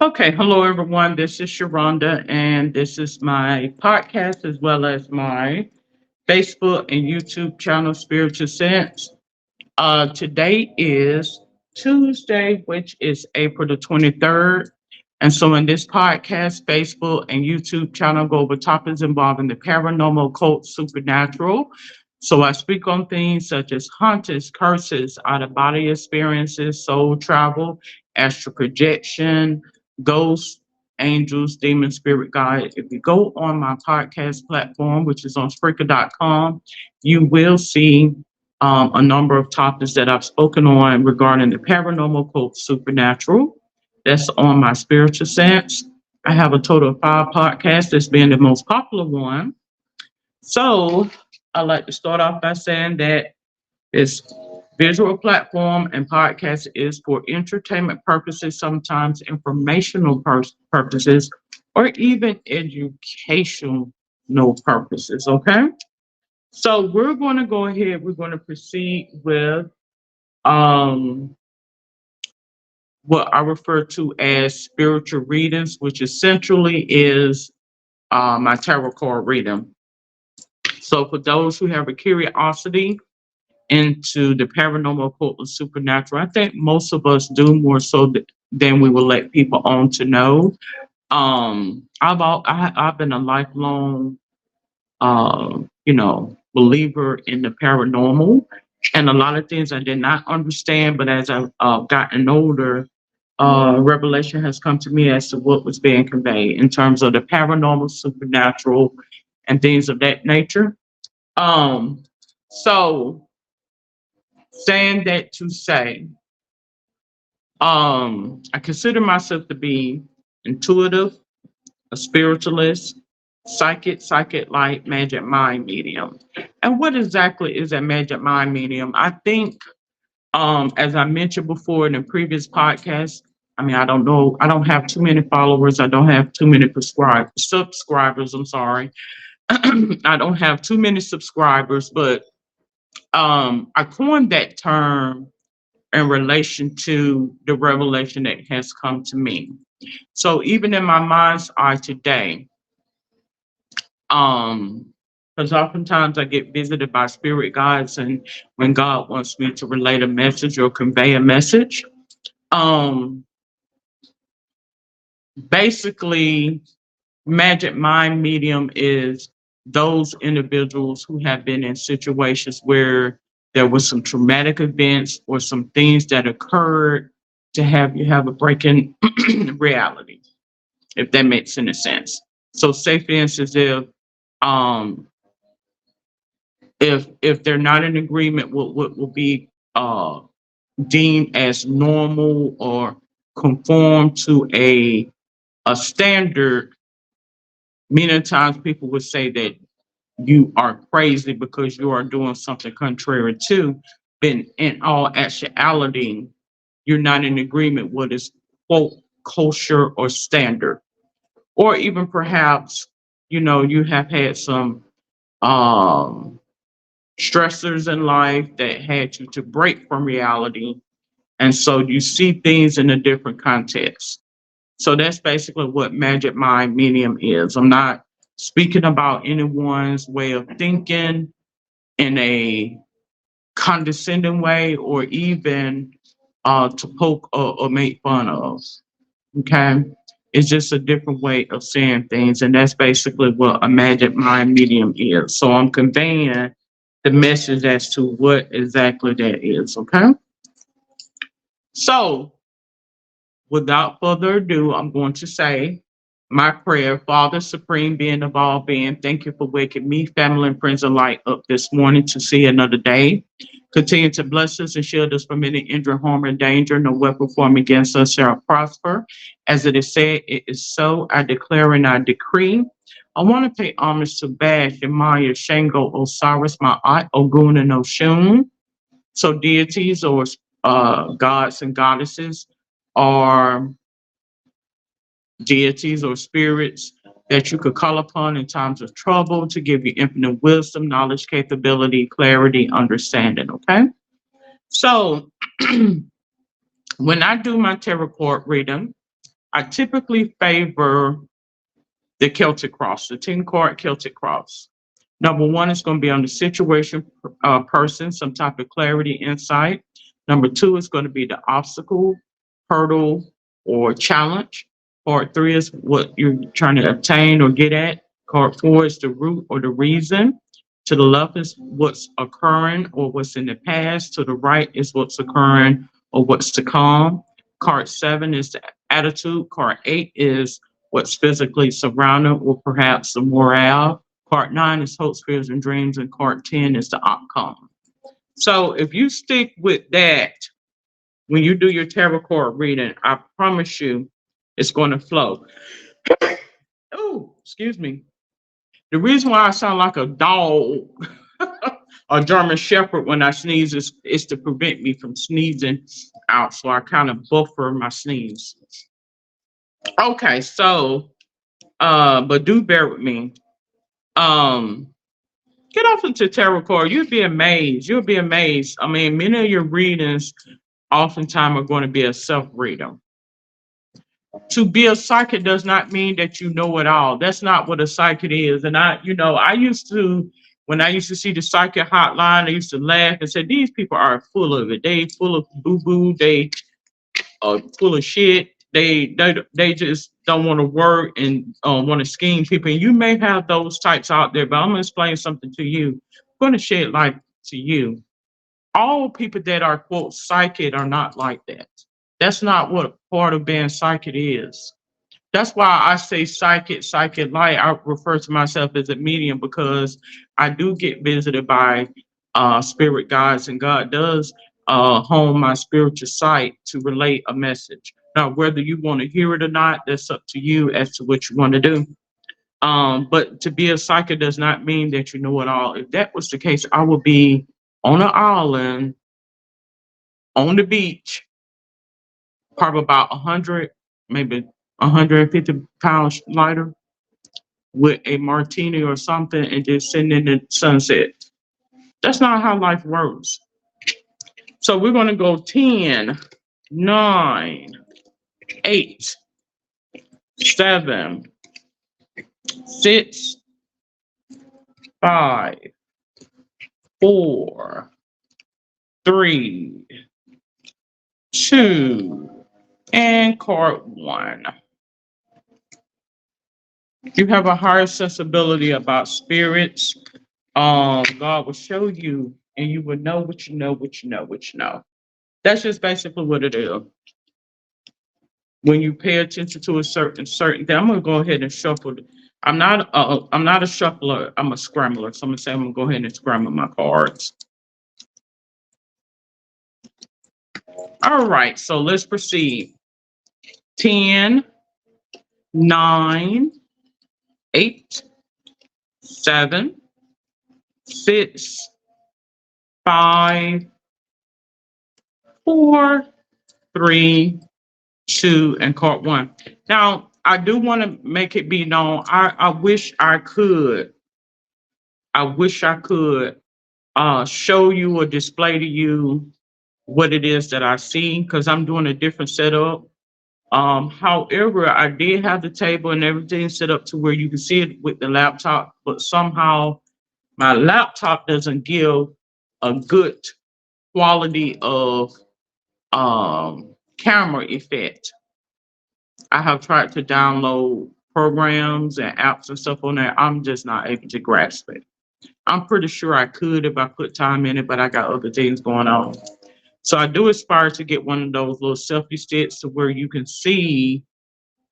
Okay, hello everyone. This is Sharonda, and this is my podcast as well as my Facebook and YouTube channel, Spiritual Sense. Today is Tuesday, which is April the 23rd. And so, in this podcast, Facebook, and YouTube channel, go over topics involving the paranormal, occult, supernatural. So, I speak on things such as hauntings, curses, out of body experiences, soul travel, astral projection, ghosts, angels, demon, spirit guide. If you go on my podcast platform, which is on Spreaker.com, you will see a number of topics that I've spoken on regarding the paranormal, quote, supernatural. That's on my spiritual sense. I have a total of 5 podcasts, that's being the most popular one. So I like to start off by saying that this visual platform and podcast is for entertainment purposes, sometimes informational purposes, or even educational purposes. Okay. So we're going to go ahead. We're going to proceed with um, what I refer to as spiritual readings, which essentially is my tarot card reading. So for those who have a curiosity into the paranormal, occult, and supernatural, I think most of us do more so than we will let people on to know. I've been a lifelong believer in the paranormal. And a lot of things I did not understand, but as I've gotten older, revelation has come to me as to what was being conveyed in terms of the paranormal, supernatural, and things of that nature. Um, so, saying that to say, I consider myself to be intuitive, a spiritualist, psychic light, magic mind medium. And what exactly is a magic mind medium? I think, as I mentioned before in the previous podcast, I mean, I don't know, I don't have too many followers, I don't have too many subscribers, I'm sorry. I don't have too many subscribers, but I coined that term in relation to the revelation that has come to me. So even in my mind's eye today, um because oftentimes I get visited by spirit guides, and when God wants me to relate a message or convey a message, um basically magic mind medium is those individuals who have been in situations where there was some traumatic events or some things that occurred to have you have a break in reality, if that makes any sense. So say for instance, um if they're not in agreement with what will be deemed as normal or conform to a standard, many times people would say that you are crazy because you are doing something contrary to, but in all actuality, you're not in agreement with is quote kosher or standard. Or even perhaps, you have had some um stressors in life that had you to break from reality. And so you see things in a different context. So that's basically what magic mind medium is. I'm not speaking about anyone's way of thinking in a condescending way or even to poke or make fun of. Okay. It's just a different way of saying things. And that's basically what a magic mind medium is. So I'm conveying the message as to what exactly that is. Okay. So without further ado, I'm going to say my prayer. Father, supreme being of all being, thank you for waking me, family, and friends alike up this morning to see another day. Continue to bless us and shield us from any injury, harm, or danger. No weapon formed against us shall prosper. As it is said, it is so. I declare and I decree. I want to pay homage to Bash, Maya, Shango, Osiris, Ma'at, Ogun, and Oshun. So deities or gods and goddesses are deities or spirits that you could call upon in times of trouble to give you infinite wisdom, knowledge, capability, clarity, understanding. Okay. So when I do my tarot card reading, I typically favor the Celtic Cross, the 10 card Celtic Cross. Number one is going to be on the situation, person, some type of clarity, insight. Number two is going to be the obstacle, hurdle, or challenge. Card three is what you're trying to obtain or get at. Card four is the root or the reason. To the left is what's occurring or what's in the past. To the right is what's occurring or what's to come. Card seven is the attitude. Card eight is what's physically surrounding or perhaps the morale. Card nine is hopes, fears, and dreams, and card 10 is the outcome. So if you stick with that when you do your tarot card reading, I promise you it's going to flow. Oh, excuse me. The reason why I sound like a dog, a German Shepherd, when I sneeze is to prevent me from sneezing out. So I kind of buffer my sneeze. Okay, so, but do bear with me. Um, get off into tarot card. You'll be amazed. You'll be amazed. I mean, many of your readings oftentimes are going to be a self-reader. To be a psychic does not mean that you know it all. That's not what a psychic is. And I used to, when I used to see the psychic hotline, I used to laugh and say, these people are full of it. They full of boo-boo. They are full of shit. They just don't want to work and want to scheme people. And you may have those types out there, but I'm going to explain something to you. I'm going to shed light to you. All people that are, quote, psychic are not like that. That's not what part of being psychic is. That's why I say psychic light. I refer to myself as a medium because I do get visited by spirit guides, and God does hone my spiritual sight to relate a message. Now, whether you want to hear it or not, that's up to you as to what you want to do. But to be a psychic does not mean that you know it all. If that was the case, I would be on an island on the beach, probably about 100, maybe 150 pounds lighter, with a martini or something and just sitting in the sunset. That's not how life works. So we're going to go 10, 9, 8, 7, 6, 5, 4, 3, 2, and card 1. You have a higher sensibility about spirits. God will show you, and you will know what you know, what you know, what you know. That's just basically what it is. When you pay attention to a certain thing, I'm gonna go ahead and shuffle. I'm not a shuffler. I'm a scrambler. So I'm gonna say I'm gonna go ahead and scramble my cards. All right, so let's proceed. 10, 9, 8, 7, 6, 5, 4, 3, 2, and card 1. Now, I do want to make it be known. I wish I could. I wish I could show you or display to you what it is that I see because I'm doing a different setup. However, I did have the table and everything set up to where you can see it with the laptop, but somehow my laptop doesn't give a good quality of camera effect. I have tried to download programs and apps and stuff on there. I'm just not able to grasp it. I'm pretty sure I could if I put time in it, but I got other things going on. So I do aspire to get one of those little selfie sticks to where you can see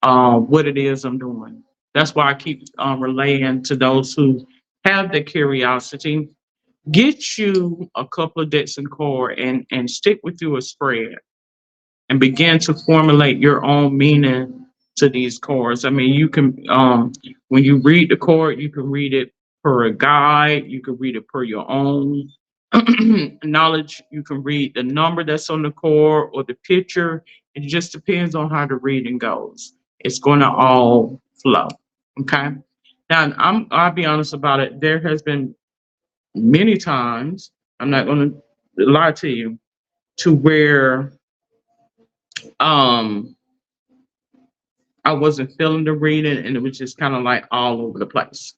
what it is I'm doing. That's why I keep relaying to those who have the curiosity. Get you a couple of decks and cord and stick with you a spread and begin to formulate your own meaning to these cards. I mean, you can when you read the card, you can read it per a guide, you can read it per your own knowledge. You can read the number that's on the card or the picture. It just depends on how the reading goes. It's going to all flow. Okay. Now I'll be honest about it. There has been many times, I'm not going to lie to you, to where um I wasn't feeling the reading and it was just kind of like all over the place.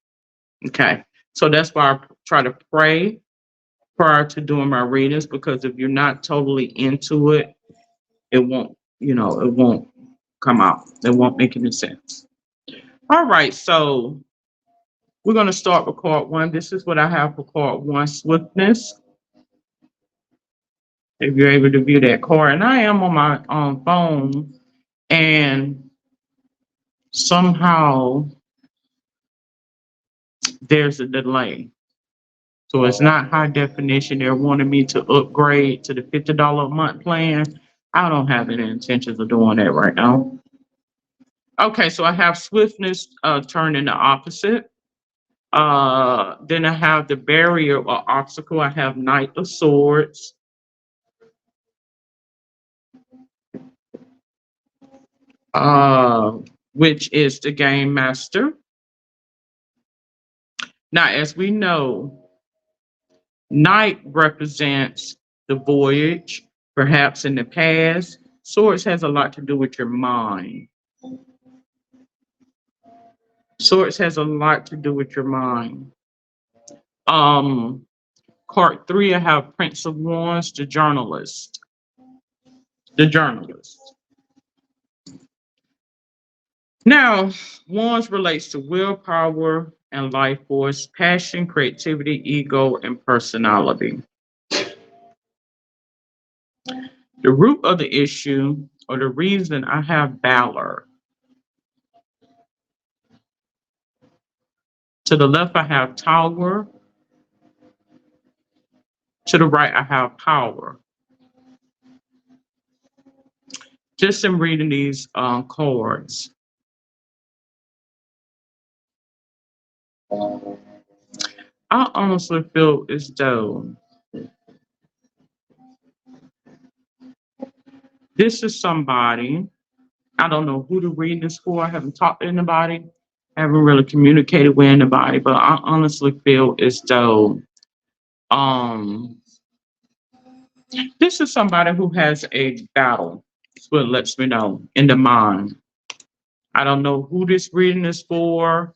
Okay. So that's why I try to pray prior to doing my readings, because if you're not totally into it, it won't, it won't come out. It won't make any sense. All right. So we're going to start with card one. This is what I have for card one, swiftness. If you're able to view that card. And I am on my phone, and somehow there's a delay. So it's not high definition. They're wanting me to upgrade to the $50 a month plan. I don't have any intentions of doing that right now. Okay, so I have swiftness turned into opposite. Then I have the barrier or obstacle. I have Knight of Swords. Which is the Game Master. Now, as we know, Knight represents the voyage, perhaps in the past. Swords has a lot to do with your mind. Swords has a lot to do with your mind. Um, Card three, I have Prince of Wands, the journalist. The journalist. Now, Wands relates to willpower and life force, passion, creativity, ego, and personality. The root of the issue, or the reason, I have valor. To the left, I have tower. To the right, I have power. Just in reading these cards, I honestly feel as though this is somebody, I don't know who the reading is for. I haven't talked to anybody. I haven't really communicated with anybody, but I honestly feel as though um, this is somebody who has a battle. That's what it lets me know in the mind. I don't know who this reading is for.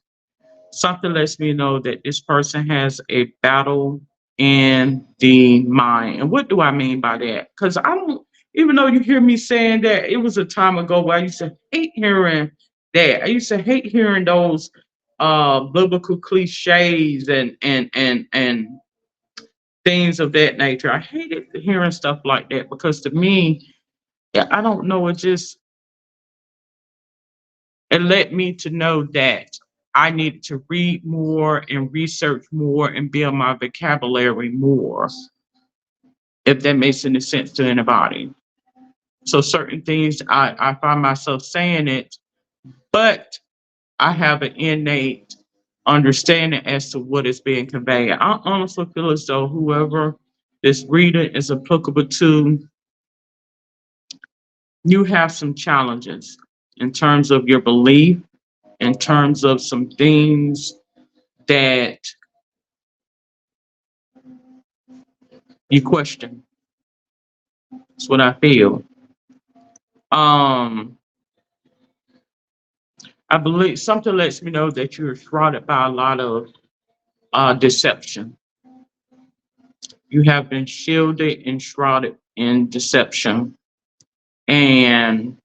Something lets me know that this person has a battle in the mind. And what do I mean by that? Because I don't, even though you hear me saying that, it was a time ago where I used to hate hearing that. I used to hate hearing those biblical cliches and things of that nature. I hated hearing stuff like that because to me, yeah, I don't know, it led me to know that I needed to read more and research more and build my vocabulary more, if that makes any sense to anybody. So certain things I find myself saying it, but I have an innate understanding as to what is being conveyed. I honestly feel as though whoever this reader is applicable to, you have some challenges in terms of your belief, in terms of some things that you question. That's what I feel. Um, I believe something lets me know that you're shrouded by a lot of deception. You have been shielded and shrouded in deception, and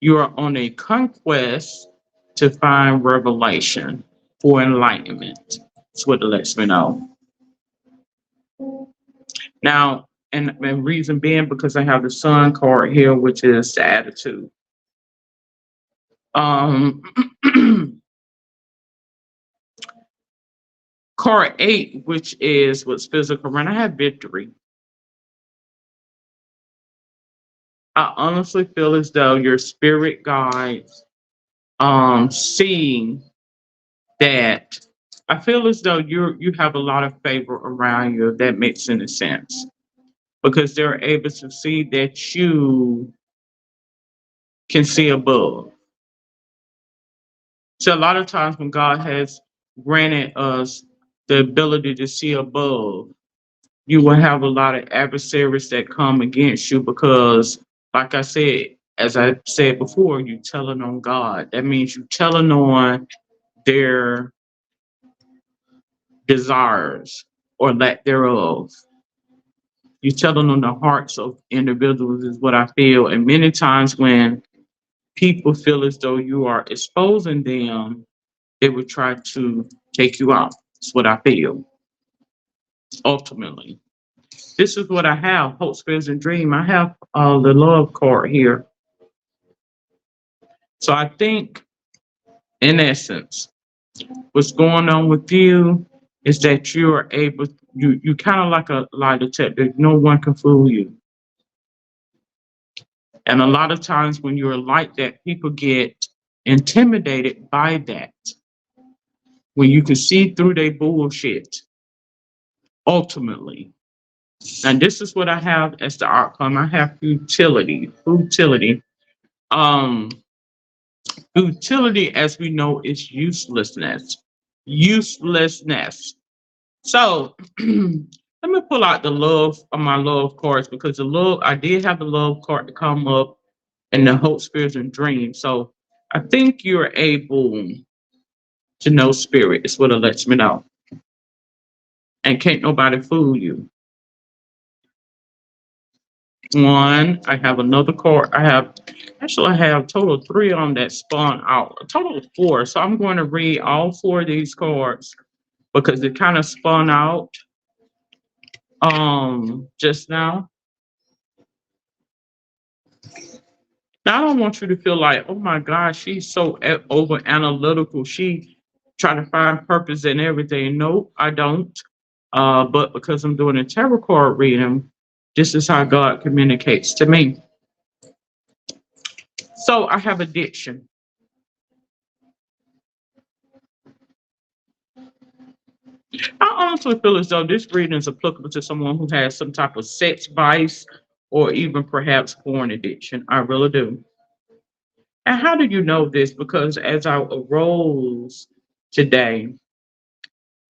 you are on a conquest to find revelation for enlightenment. That's what it lets me know. Now, and reason being because I have the Sun card here, which is the attitude. Um, Card eight, which is what's physical, run. I have victory. I honestly feel as though your spirit guides seeing that. I feel as though you have a lot of favor around you, if that makes any sense. Because they're able to see that you can see above. So a lot of times when God has granted us the ability to see above, You will have a lot of adversaries that come against you because, like I said, as I said before, you telling on God. That means you telling on their desires or lack thereof. You telling on the hearts of individuals is what I feel. And many times when people feel as though you are exposing them, they would try to take you out. That's what I feel ultimately. This is what I have, hope, fears, and dream. I have the love card here. So I think, in essence, what's going on with you is that you are able, you kind of like a lie detector. No one can fool you. And a lot of times when you're like that, people get intimidated by that. When you can see through their bullshit, ultimately. And this is what I have as the outcome. I have futility. Futility. Um, Futility, as we know, is uselessness. Uselessness. So let me pull out the love of my love cards because the love I did have the love card to come up in the hope, spirits, and dreams. So I think you're able to know spirit. Is what it lets me know. And can't nobody fool you. One, I have another card. I have a total of three on that spawn out. A total of four. So I'm going to read all four of these cards because it kind of spun out just now. Now I don't want you to feel like, oh my gosh, she's so over analytical. She trying to find purpose in everything. No, I don't. But because I'm doing a tarot card reading, this is how God communicates to me. So I have addiction. I honestly feel as though this reading is applicable to someone who has some type of sex vice or even perhaps porn addiction. I really do. And how do you know this? Because as I arose today,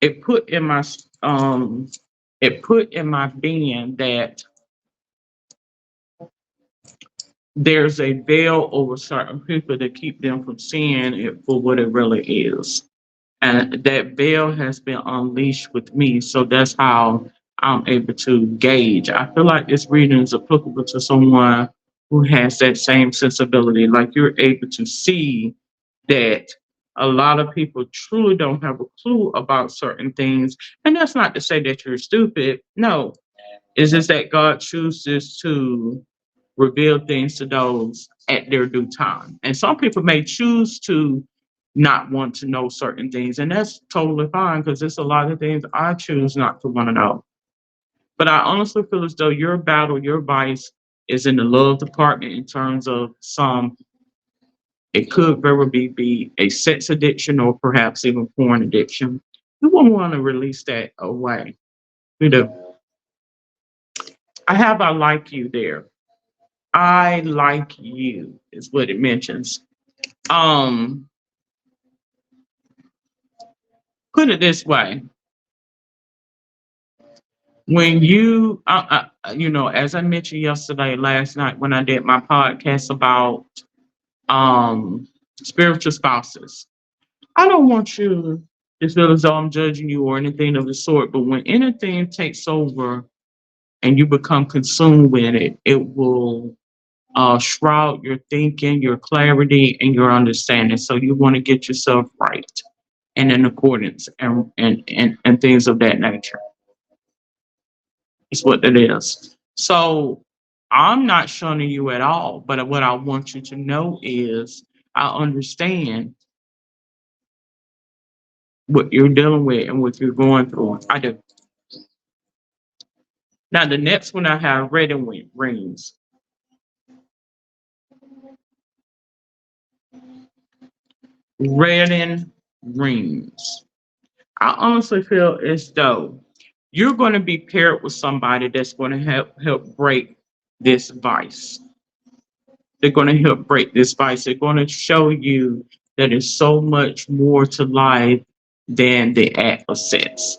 it put in my um it put in my being that there's a veil over certain people to keep them from seeing it for what it really is. And that veil has been unleashed with me. So that's how I'm able to gauge. I feel like this reading is applicable to someone who has that same sensibility. Like you're able to see that a lot of people truly don't have a clue about certain things. And that's not to say that you're stupid. No, it's just that God chooses to reveal things to those at their due time. And some people may choose to not want to know certain things, and that's totally fine because there's a lot of things I choose not to want to know. But I honestly feel as though your battle, your vice is in the love department in terms of some, it could very be a sex addiction or perhaps even porn addiction. You won't want to release that away. You know, I like you there. I like you is what it mentions. Um, Put it this way: when as I mentioned yesterday, last night when I did my podcast about um spiritual spouses, I don't want you to feel as though I'm judging you or anything of the sort. But when anything takes over and you become consumed with it, it will shroud your thinking, your clarity, and your understanding. So you want to get yourself right and in accordance and things of that nature. It's what it is. So I'm not shunning you at all, but what I want you to know is I understand what you're dealing with and what you're going through. I do. Now the next one I have red and rings. Red and rings. I honestly feel as though you're going to be paired with somebody that's going to help break this vice. They're going to help break this vice. They're going to show you that there's so much more to life than the act of sex.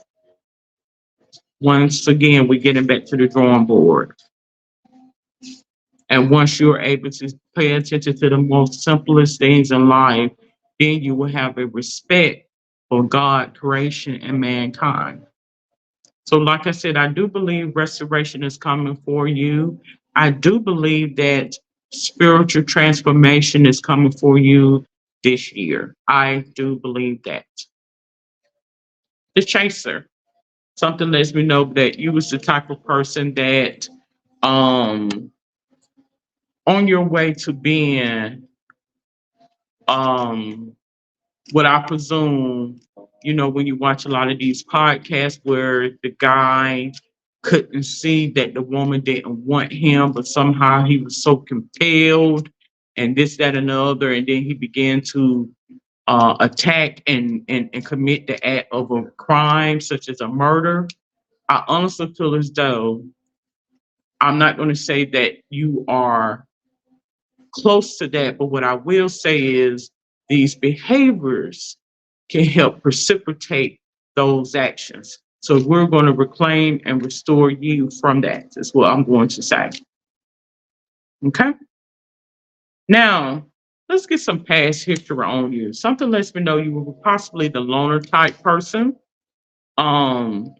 once again, we're getting back to the drawing board. And once you're able to pay attention to the most simplest things in life, then you will have a respect for God, creation, and mankind. So, like I said, I do believe restoration is coming for you. I do believe that spiritual transformation is coming for you this year. I do believe that. The chaser. Something lets me know that you was the type of person that um on your way to being um what I presume, when you watch a lot of these podcasts where the guy couldn't see that the woman didn't want him, but somehow he was so compelled and this, that, and the other, and then he began to attack and commit the act of a crime such as a murder. I honestly feel as though I'm not going to say that you are close to that, but what I will say is these behaviors can help precipitate those actions. So we're going to reclaim and restore you from that, is what I'm going to say. Okay. Now, let's get some past history on you. Something lets me know you were possibly the loner type person. Um,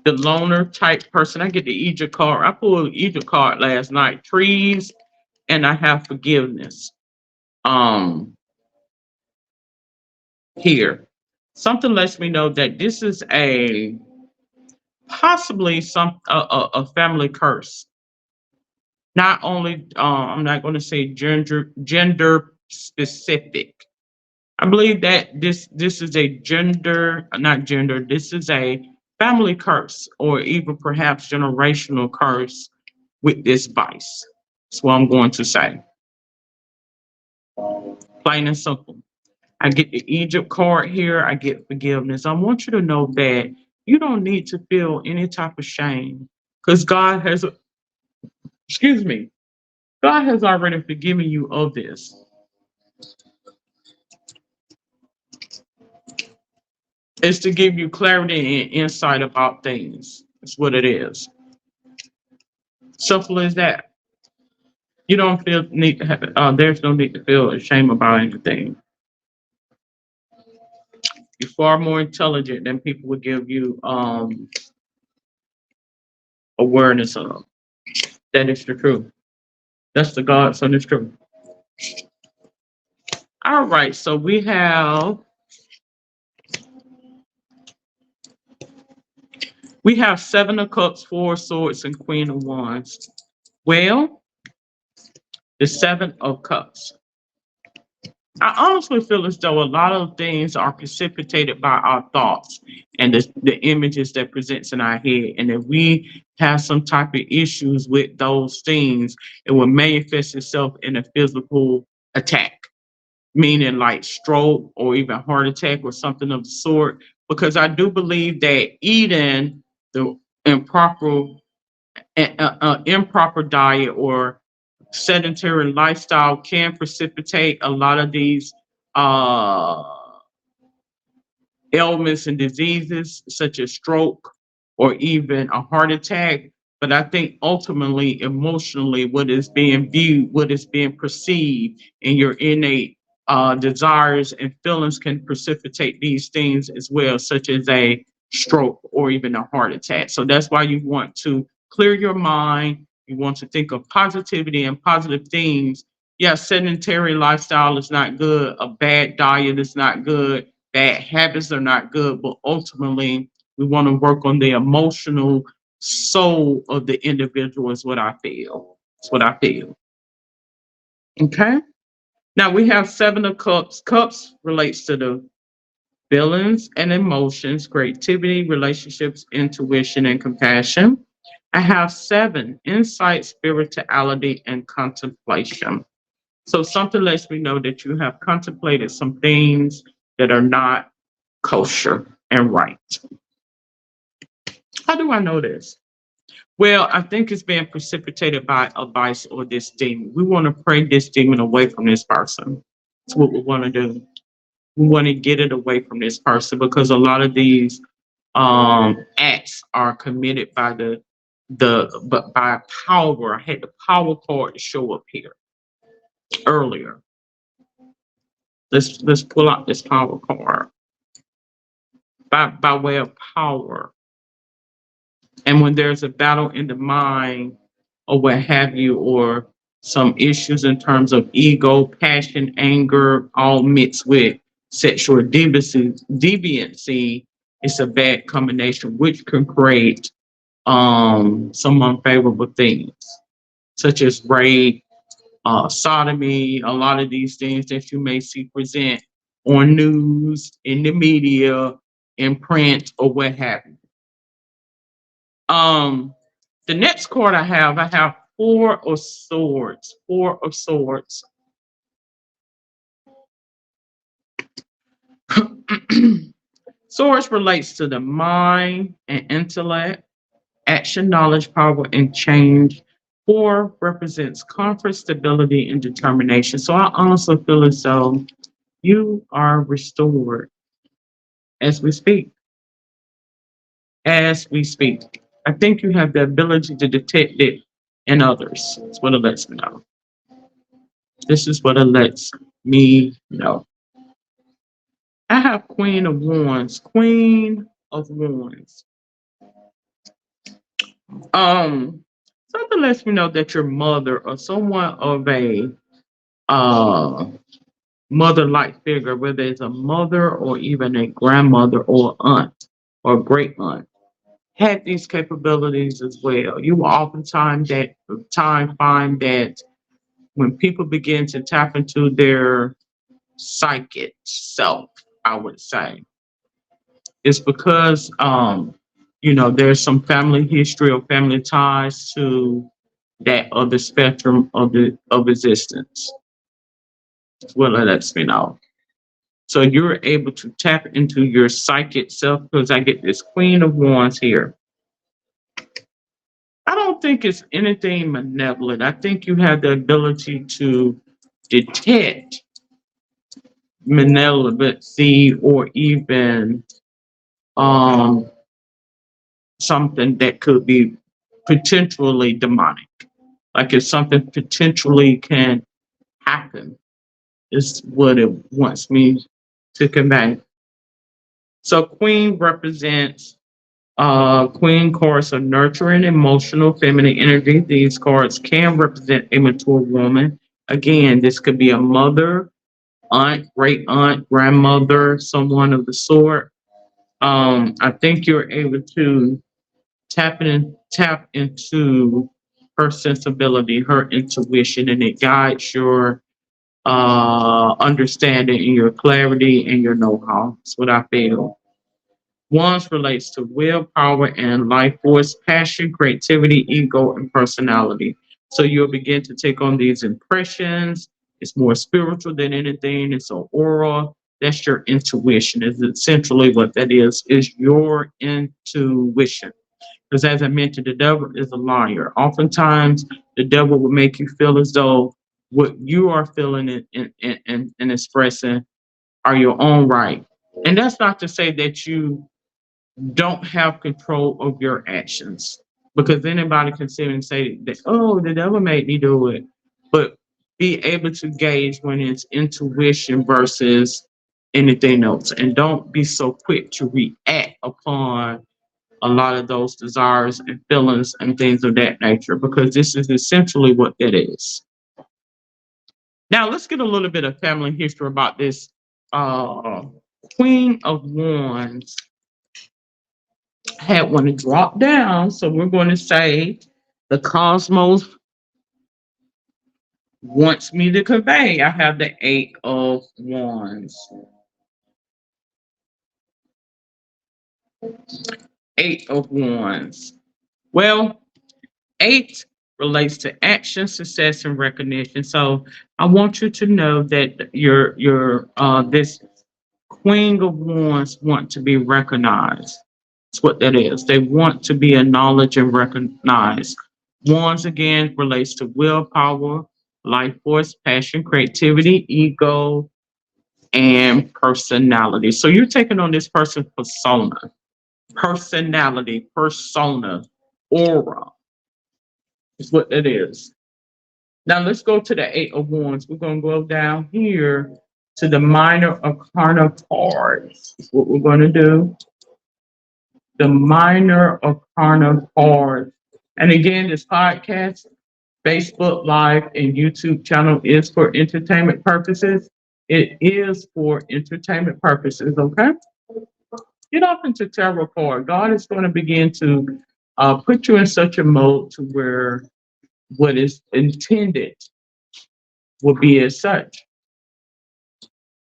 the loner type person. I get the Egypt card. I pulled the Egypt card last night. Trees, and I have forgiveness. Um, here. Something lets me know that this is a possibly a family curse. Not only I'm not going to say gender specific. I believe that this is a gender, not gender. This is a family curse, or even perhaps generational curse with this vice. That's what I'm going to say. Plain and simple. I get the Egypt card here. I get forgiveness. I want you to know that you don't need to feel any type of shame because excuse me, God has already forgiven you of this. It's to give you clarity and insight about things. That's what it is. Simple as that. You don't feel need to have, there's no need to feel ashamed about anything. You're far more intelligent than people would give you awareness of. That is the truth. That's the God, son, it's true. All right, so we have Seven of Cups, Four of Swords, and Queen of Wands. Well, the Seven of Cups. I honestly feel as though a lot of things are precipitated by our thoughts and the images that presents in our head. And if we have some type of issues with those things, it will manifest itself in a physical attack, meaning like stroke or even heart attack or something of the sort. Because I do believe that eating the improper diet or sedentary lifestyle can precipitate a lot of these uh, ailments and diseases, such as stroke or even a heart attack. But I think ultimately, emotionally, what is being viewed, what is being perceived, and your innate desires and feelings can precipitate these things as well, such as a stroke or even a heart attack. So that's why you want to clear your mind. You want to think of positivity and positive things. Yeah, sedentary lifestyle is not good. A bad diet is not good. Bad habits are not good, but ultimately we want to work on the emotional soul of the individual is what I feel. It's what I feel. Okay. Now we have Seven of Cups. Cups relates to the feelings and emotions, creativity, relationships, intuition, and compassion. I have seven, insight, spirituality, and contemplation. So something lets me know that you have contemplated some things that are not kosher and right. How do I know this? Well, I think it's being precipitated by a vice or this demon. We want to pray this demon away from this person. That's what we want to do. We want to get it away from this person because a lot of these acts are committed by but by power. I had the power card to show up here earlier. Let's pull out this power card by way of power. And when there's a battle in the mind or what have you, or some issues in terms of ego, passion, anger, all mixed with sexual deviancy, it's a bad combination, which can create some unfavorable things, such as rape, sodomy, a lot of these things that you may see present on news, in the media, in print, or what have you. The next card I have Four of Swords. Four of Swords. Swords relates to the mind and intellect, action, knowledge, power, and change. Four represents comfort, stability, and determination. So I honestly feel as though you are restored as we speak. As we speak. I think you have the ability to detect it in others. That's what it lets me know. This is what it lets me know. I have Queen of Wands. Queen of Wands. Something lets me know that your mother or someone of a uh mother-like figure, whether it's a mother or even a grandmother or aunt or great aunt, had these capabilities as well. You will oftentimes that time find that when people begin to tap into their psychic self, I would say, it's because there's some family history or family ties to that other spectrum of existence. Well, that lets me know. So you're able to tap into your psychic self because I get this Queen of Wands here. I don't think it's anything malevolent. I think you have the ability to detect malevolence or even um, something that could be potentially demonic. Like if something potentially can happen, is what it wants me to convey. So Queen represents Queen cards are nurturing, emotional, feminine energy. These cards can represent a mature woman. Again, this could be a mother, aunt, great aunt, grandmother, someone of the sort. I think you're able to tap into her sensibility, her intuition, and it guides your understanding and your clarity and your know-how. That's what I feel. Wands relates to willpower and life force, passion, creativity, ego, and personality. So you'll begin to take on these impressions. It's more spiritual than anything. It's an aura. That's your intuition. Is essentially what that is your intuition. Because as I mentioned, the devil is a liar. Oftentimes, the devil will make you feel as though what you are feeling and expressing are your own right. And that's not to say that you don't have control of your actions, because anybody can sit and say that, oh, the devil made me do it. But be able to gauge when it's intuition versus anything else. And don't be so quick to react upon a lot of those desires and feelings and things of that nature, because this is essentially what it is. Now, let's get a little bit of family history about this uh, Queen of Wands. Had one to drop down, so we're going to say the cosmos wants me to convey. I have the Eight of Wands. Eight of Wands. Well, eight relates to action, success, and recognition. So I want you to know that your this Queen of Wands want to be recognized. That's what that is. They want to be acknowledged and recognized. Wands again relates to willpower, life force, passion, creativity, ego, and personality. So you're taking on this person's persona. personality, persona, aura is what it is. Now let's go to the Eight of Wands. We're going to go down here to the Minor Arcana cards. Is what we're going to do. The Minor Arcana cards. And again, this podcast, Facebook Live, and YouTube channel is for entertainment purposes. It is for entertainment purposes, okay? Get off into tarot card. God is going to begin to put you in such a mode to where what is intended will be as such.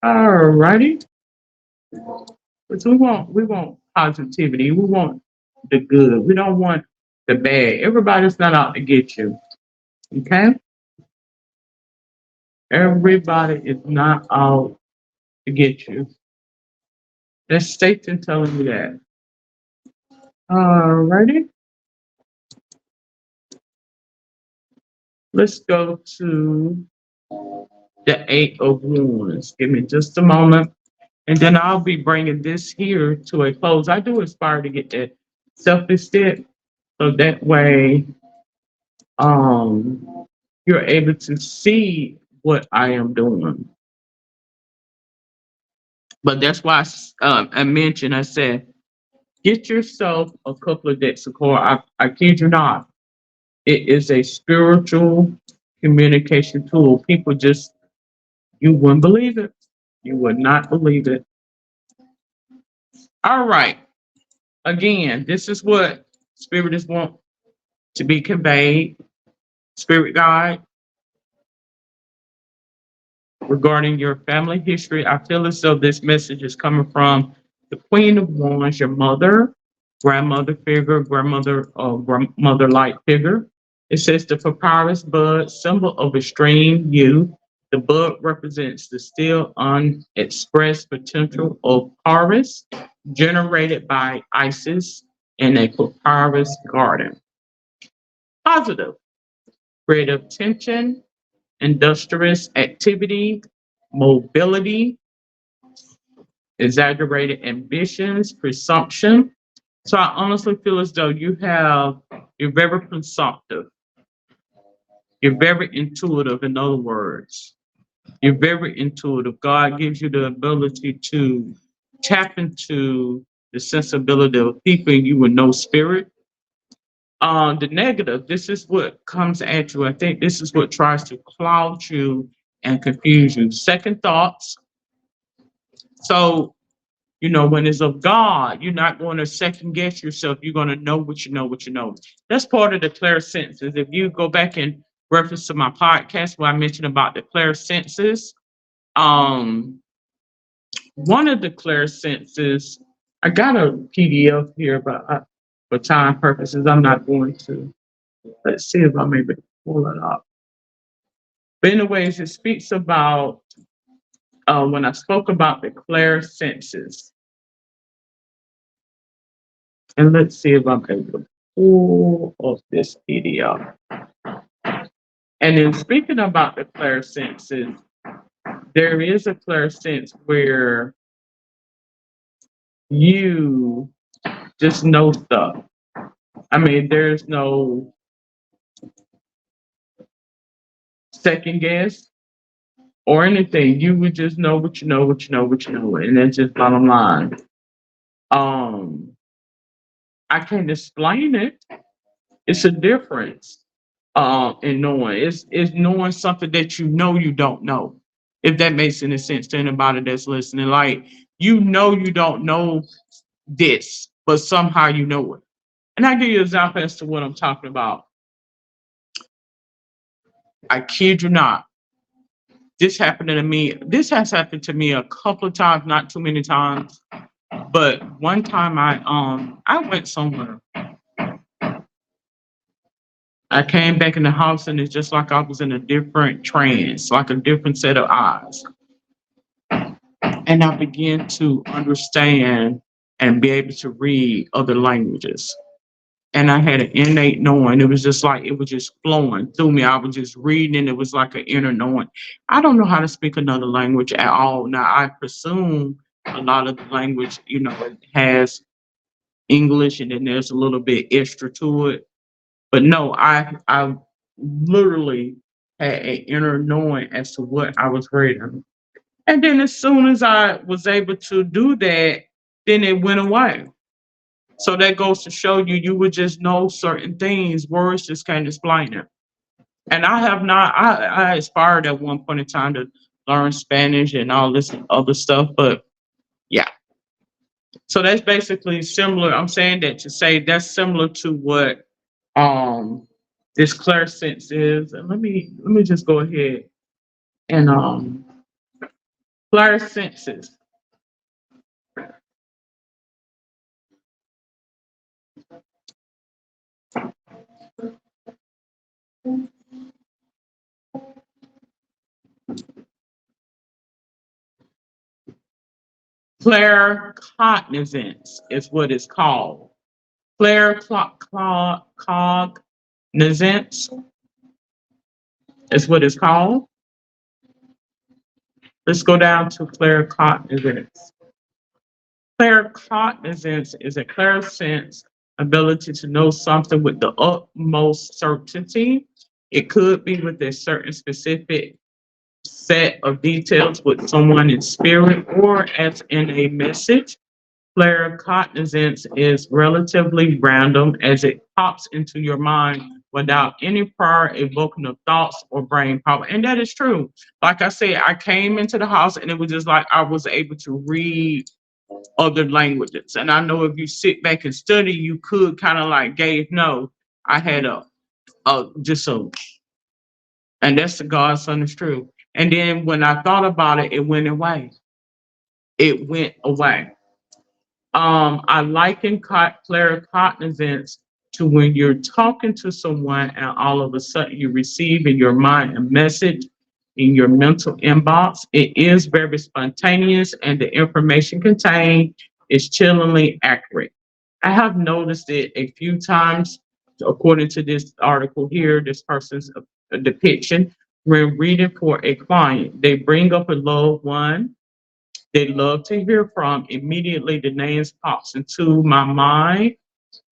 All righty. Because we want positivity. We want the good. We don't want the bad. Everybody's not out to get you. Okay? Everybody is not out to get you. That's Satan telling you that. All righty. Let's go to the Eight of Wands. Give me just a moment. And then I'll be bringing this here to a close. I do aspire to get that self-esteem. So that way you're able to see what I am doing. But that's why I mentioned, I said, get yourself a couple of decks of cards. I kid you not. It is a spiritual communication tool. People just, you wouldn't believe it. You would not believe it. All right. Again, this is what Spirit is want to be conveyed. Spirit guide regarding your family history. I feel as though this message is coming from the Queen of Wands, your mother, grandmother figure, grandmother-like figure. It says the papyrus bud, symbol of extreme youth. The bud represents the still unexpressed potential of papyrus generated by Isis in a papyrus garden. Positive, creative tension, industrious activity, mobility, exaggerated ambitions, presumption. So I honestly feel as though you're very presumptive. You're very intuitive, in other words. You're very intuitive. God gives you the ability to tap into the sensibility of people and you will know spirit. The negative, this is what comes at you. I think this is what tries to cloud you and confuse you. Second thoughts. So, when it's of God, you're not going to second guess yourself. You're going to know what you know, what you know. That's part of the clairsenses. If you go back and reference to my podcast where I mentioned about the clairsenses, one of the clairsenses, I got a PDF here, but for time purposes, I'm not going to. Let's see if I'm able to pull it up. But anyways, it speaks about when I spoke about the clairsenses. And let's see if I'm able to pull off this PDF. And in speaking about the clairsenses, there is a clairsense where you just know stuff. I mean, there's no second guess or anything. You would just know what you know, what you know, what you know. And that's just bottom line. I can't explain it. It's a difference in knowing. It's knowing something that you don't know. If that makes any sense to anybody that's listening. Like, you don't know this, but somehow you know it. And I give you an example as to what I'm talking about. I kid you not. This happened to me. This has happened to me a couple of times, not too many times. But one time I went somewhere. I came back in the house and it's just like I was in a different trance, like a different set of eyes. And I began to understand and be able to read other languages. And I had an innate knowing. It was just like it was just flowing through me. I was just reading and it was like an inner knowing. I don't know how to speak another language at all. Now I presume a lot of the language, it has English, and then there's a little bit extra to it. But no, I literally had an inner knowing as to what I was reading. And then as soon as I was able to do that, then it went away. So that goes to show you, you would just know certain things. Words just can't explain it. And I have not, I aspired at one point in time to learn Spanish and all this other stuff. But yeah, so that's basically similar. I'm saying that to say that's similar to what um this clairsense is. And let me just go ahead and clairsenses. Claircognizance is what it's called. Claircognizance is what it's called. Let's go down to claircognizance. Claircognizance is a clairsense ability to know something with the utmost certainty. It could be with a certain specific set of details with someone in spirit or as in a message. Claircognizance is relatively random as it pops into your mind without any prior evoking of thoughts or brain power. And that is true. Like I said, I came into the house and it was just like I was able to read other languages. And I know if you sit back and study, you could kind of like gauge, no, I had a just a, and that's the God's son is true. And then when I thought about it, it went away. It went away. I liken claircognizance to when you're talking to someone and all of a sudden you receive in your mind a message in your mental inbox. It is very spontaneous and the information contained is chillingly accurate. I have noticed it a few times, according to this article here, this person's depiction. When reading for a client, they bring up a loved one they love to hear from. Immediately, the names pops into my mind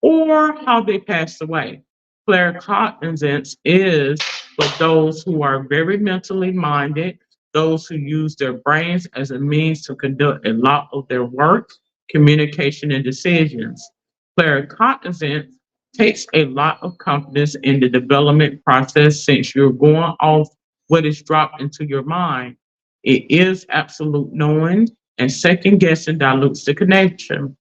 or how they passed away. Claircognizance is for those who are very mentally minded, those who use their brains as a means to conduct a lot of their work, communication, and decisions. Claircognizance takes a lot of confidence in the development process since you're going off what is dropped into your mind. It is absolute knowing, and second guessing dilutes the connection.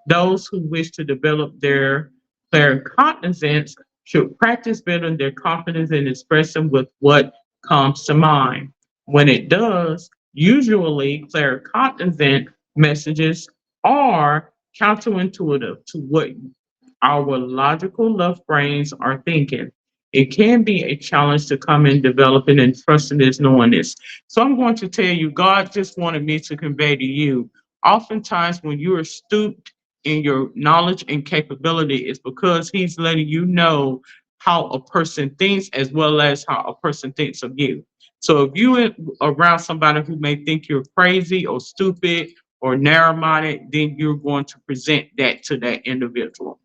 Those who wish to develop their claircognizance should practice building their confidence and expressing with what comes to mind. When it does, usually claircognizant messages are counterintuitive to what our logical left brains are thinking. It can be a challenge to come in developing and trusting this knowingness. So I'm going to tell you, God just wanted me to convey to you. Oftentimes, when you are stooped in your knowledge and capability, it's because He's letting you know how a person thinks as well as how a person thinks of you. So if you are around somebody who may think you're crazy or stupid or narrow-minded, then you're going to present that to that individual.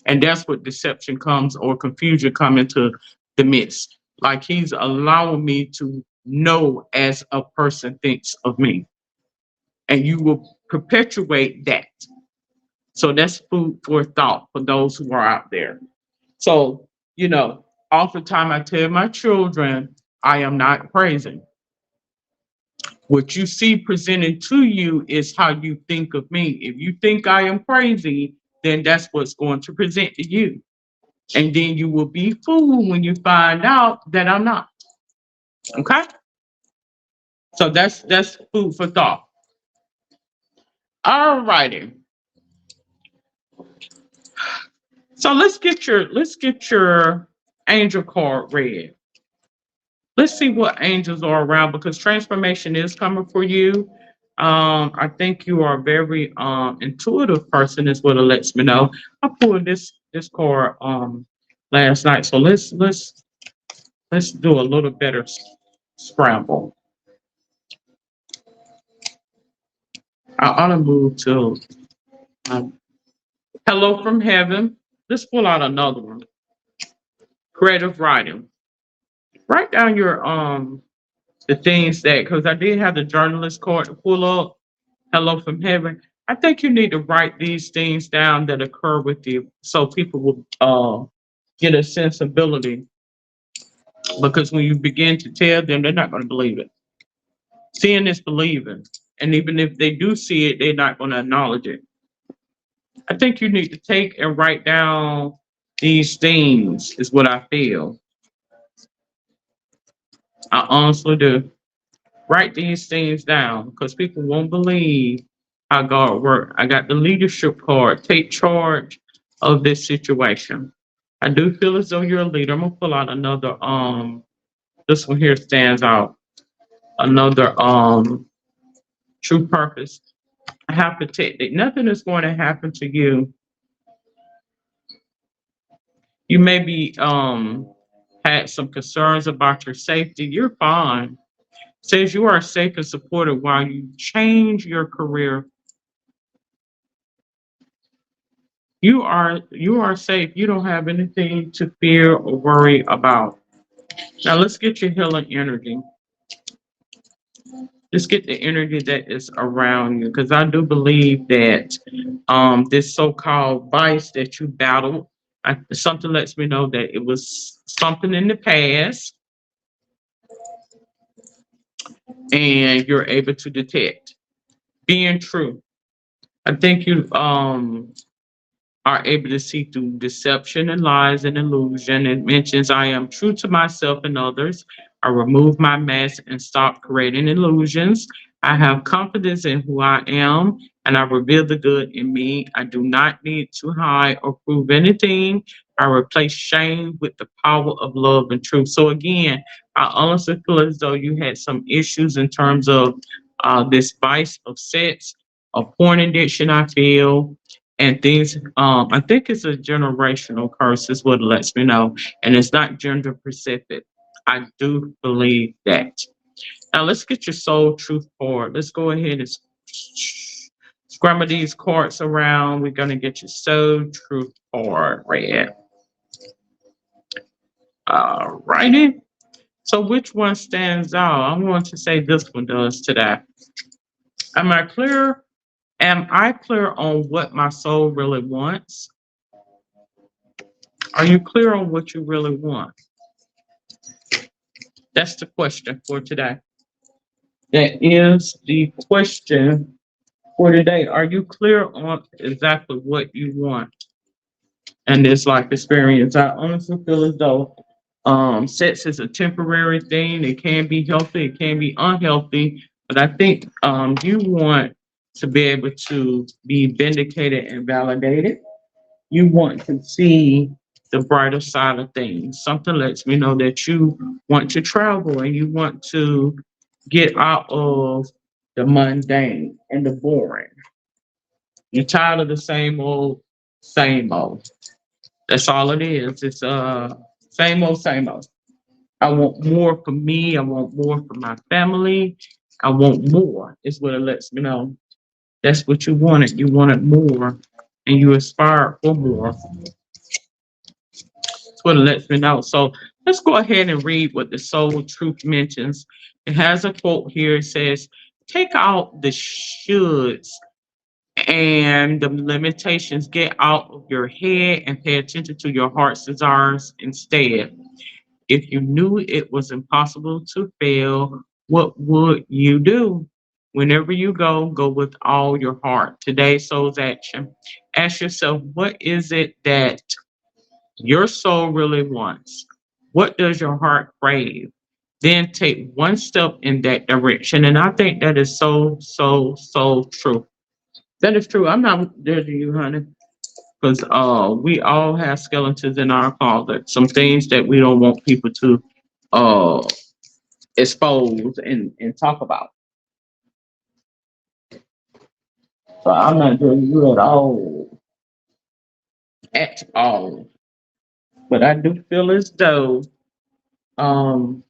And that's what deception comes or confusion come into the midst. Like he's allowing me to know as a person thinks of me. And you will perpetuate that. So that's food for thought for those who are out there. So, oftentimes I tell my children, I am not crazy. What you see presented to you is how you think of me. If you think I am crazy, then that's what's going to present to you. And then you will be fooled when you find out that I'm not. Okay? So that's food for thought. All righty. So let's get your angel card read. Let's see what angels are around because transformation is coming for you. I think you are a very intuitive person, is what it lets me know. I pulled this card last night, so let's do a little better scramble. I ought to move to um, Hello from heaven. Let's pull out another one. Creative writing. Write down your the things that, because I did have the journalist card to pull up. Hello from heaven. I think you need to write these things down that occur with you so people will get a sensibility, because when you begin to tell them, they're not going to believe it. Seeing is believing. And even if they do see it, they're not going to acknowledge it. I think you need to take and write down these things, is what I feel. I honestly do. Write these things down because people won't believe how God works. I got the leadership card. Take charge of this situation. I do feel as though you're a leader. I'm gonna pull out another this one here stands out. Another true purpose. I have protected. Nothing is going to happen to you. You may be had some concerns about your safety. You're fine. Says you are safe and supported while you change your career. You are safe. You don't have anything to fear or worry about. Now let's get your healing energy. Just get the energy that is around you, because I do believe that this so-called vice that you battled, something lets me know that it was something in the past, and you're able to detect being true. I think you are able to see through deception and lies and illusion. It mentions, I am true to myself and others. I remove my mask and stop creating illusions. I have confidence in who I am, and I reveal the good in me. I do not need to hide or prove anything. I replace shame with the power of love and truth. So, again, I honestly feel as though you had some issues in terms of this vice of sex, a porn addiction, I feel, and things. I think it's a generational curse, is what it lets me know, and it's not gender specific. I do believe that. Now let's get your soul truth card. Let's go ahead and scramble these cards around. We're gonna get your soul truth card read. All righty. So which one stands out? I'm going to say this one does today. Am I clear? Am I clear on what my soul really wants? Are you clear on what you really want? That's the question for today. That is the question for today. Are you clear on exactly what you want in this life experience? I honestly feel as though sex is a temporary thing. It can be healthy, it can be unhealthy, but I think you want to be able to be vindicated and validated. You want to see the brighter side of things. Something lets me know that you want to travel and you want to get out of the mundane and the boring. You're tired of the same old, same old. That's all it is. It's same old, same old. I want more for me. I want more for my family. I want more, is what it lets me know. That's what you wanted. You wanted more and you aspired for more. That's what it lets me know. So let's go ahead and read what the soul truth mentions. It has a quote here. It says, take out the shoulds and the limitations, get out of your head and pay attention to your heart's desires instead. If you knew it was impossible to fail, what would you do? Whenever you go, go with all your heart. Today's soul's action. Ask yourself, what is it that your soul really wants? What does your heart crave? Then take one step in that direction. And I think that is so, so, so true. That is true. I'm not judging you, honey, because we all have skeletons in our closet. Some things that we don't want people to uh expose and talk about. So I'm not judging you at all. But I do feel as though um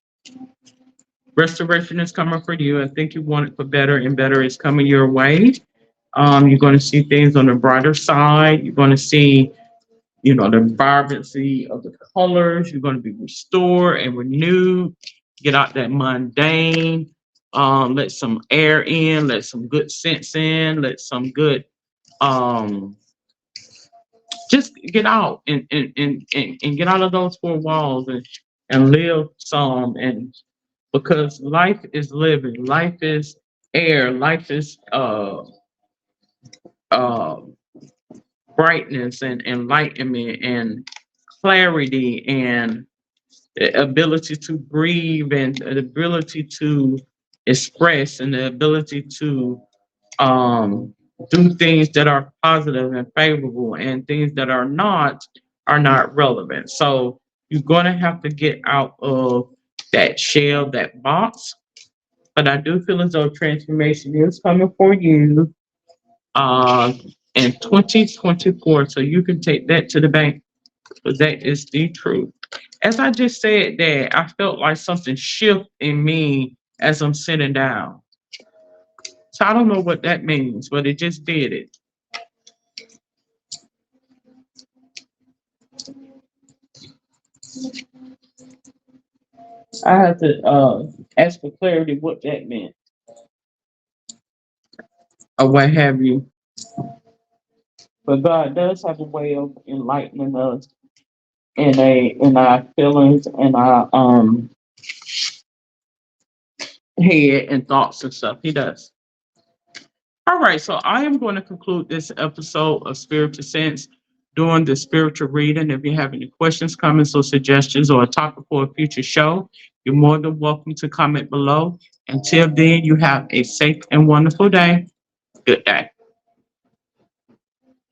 restoration is coming for you. I think you want it for better, and better is coming your way. You're going to see things on the brighter side. You're going to see, the vibrancy of the colors. You're going to be restored and renewed. Get out that mundane. Let some air in. Let some good sense in. Let some good um, just get out and get out of those four walls and live some. And because life is living, life is air, life is uh brightness and enlightenment and clarity and the ability to breathe and the ability to express and the ability to um, do things that are positive and favorable and things that are not relevant. So you're going to have to get out of that shell, that box. But I do feel as though transformation is coming for you uh, in 2024. So you can take that to the bank because that is the truth. As I just said that, I felt like something shift in me as I'm sitting down. So I don't know what that means, but it just did it. I had to ask for clarity what that meant or what have you. But God does have a way of enlightening us in our feelings and our head and thoughts and stuff. He does. All right, so I am going to conclude this episode of Spiritual Sense doing the spiritual reading. If you have any questions, comments, or suggestions, or a topic for a future show, you're more than welcome to comment below. Until then, you have a safe and wonderful day. Good day.